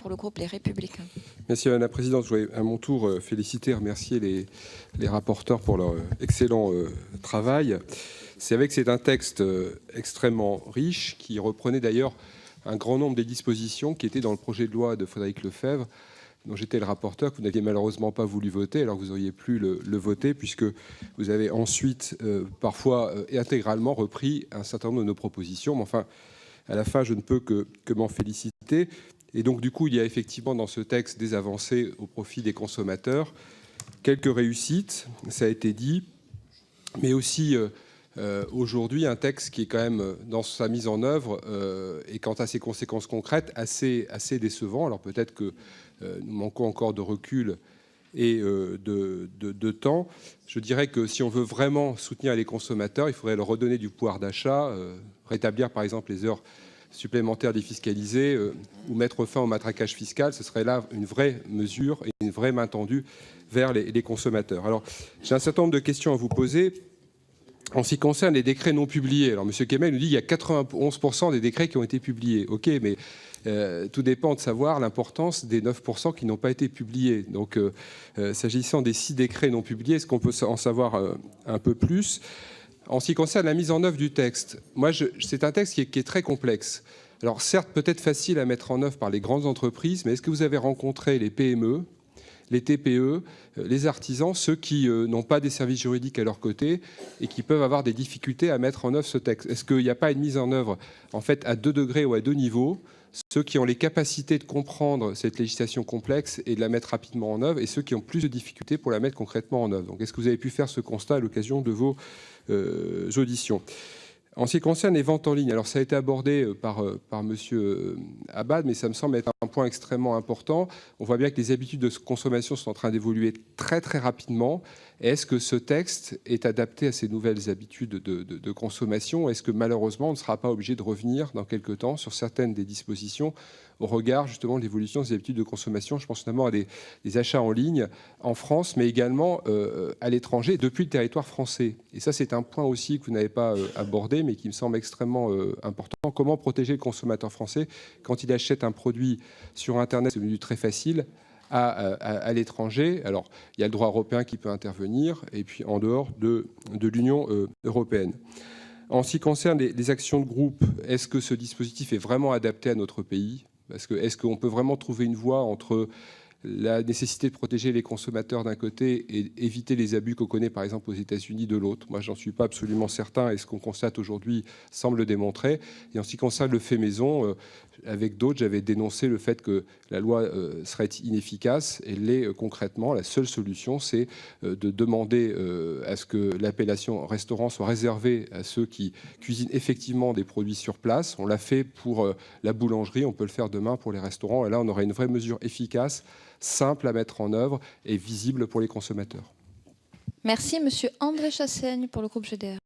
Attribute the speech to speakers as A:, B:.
A: pour le groupe Les Républicains.
B: Merci Madame la Présidente. Je voudrais à mon tour féliciter et remercier les rapporteurs pour leur excellent travail. C'est vrai que c'est un texte extrêmement riche qui reprenait d'ailleurs un grand nombre des dispositions qui étaient dans le projet de loi de Frédéric Lefebvre, dont j'étais le rapporteur, que vous n'aviez malheureusement pas voulu voter, alors que vous auriez pu le voter, puisque vous avez ensuite parfois et intégralement repris un certain nombre de nos propositions. Mais enfin, à la fin, je ne peux que m'en féliciter. Et donc, du coup, il y a effectivement dans ce texte des avancées au profit des consommateurs, quelques réussites, ça a été dit, mais aussi aujourd'hui un texte qui est quand même, dans sa mise en œuvre et quant à ses conséquences concrètes, assez décevant. Alors peut-être que nous manquons encore de recul et de temps. Je dirais que si on veut vraiment soutenir les consommateurs, il faudrait leur redonner du pouvoir d'achat, rétablir par exemple les heures supplémentaires défiscalisées ou mettre fin au matraquage fiscal. Ce serait là une vraie mesure et une vraie main tendue vers les consommateurs. Alors, j'ai un certain nombre de questions à vous poser. En ce qui concerne les décrets non publiés, alors M. Kemel nous dit qu'il y a 91% des décrets qui ont été publiés. OK, mais tout dépend de savoir l'importance des 9% qui n'ont pas été publiés. Donc, s'agissant des 6 décrets non publiés, est-ce qu'on peut en savoir un peu plus ? En ce qui concerne la mise en œuvre du texte, c'est un texte qui est très complexe. Alors certes, peut-être facile à mettre en œuvre par les grandes entreprises, mais est-ce que vous avez rencontré les PME, les TPE, les artisans, ceux qui n'ont pas des services juridiques à leur côté et qui peuvent avoir des difficultés à mettre en œuvre ce texte? Est-ce qu'il n'y a pas une mise en œuvre en fait à 2 degrés ou à 2 niveaux? Ceux qui ont les capacités de comprendre cette législation complexe et de la mettre rapidement en œuvre, et ceux qui ont plus de difficultés pour la mettre concrètement en œuvre. Donc, est-ce que vous avez pu faire ce constat à l'occasion de vos auditions? En ce qui concerne les ventes en ligne, alors ça a été abordé par Monsieur Abad, mais ça me semble être un point extrêmement important. On voit bien que les habitudes de consommation sont en train d'évoluer très très rapidement. Est-ce que ce texte est adapté à ces nouvelles habitudes de consommation? Est-ce que malheureusement on ne sera pas obligé de revenir dans quelques temps sur certaines des dispositions au regard justement de l'évolution des habitudes de consommation? Je pense notamment à des achats en ligne en France, mais également à l'étranger depuis le territoire français. Et ça, c'est un point aussi que vous n'avez pas abordé, mais qui me semble extrêmement important. Comment protéger le consommateur français quand il achète un produit sur Internet? C'est devenu très facile. À l'étranger. Alors, il y a le droit européen qui peut intervenir, et puis en dehors de l'Union européenne. En ce qui concerne les actions de groupe, est-ce que ce dispositif est vraiment adapté à notre pays? Est-ce qu'on peut vraiment trouver une voie entre la nécessité de protéger les consommateurs d'un côté et éviter les abus qu'on connaît par exemple aux États-Unis de l'autre? Moi, j'en suis pas absolument certain, et ce qu'on constate aujourd'hui semble le démontrer. Et en ce qui concerne le fait maison, avec d'autres, j'avais dénoncé le fait que la loi serait inefficace, et l'est concrètement. La seule solution, c'est de demander à ce que l'appellation restaurant soit réservée à ceux qui cuisinent effectivement des produits sur place. On l'a fait pour la boulangerie, on peut le faire demain pour les restaurants, et là on aurait une vraie mesure efficace, simple à mettre en œuvre et visible pour les consommateurs.
A: Merci, Monsieur André Chassaigne pour le groupe GDR.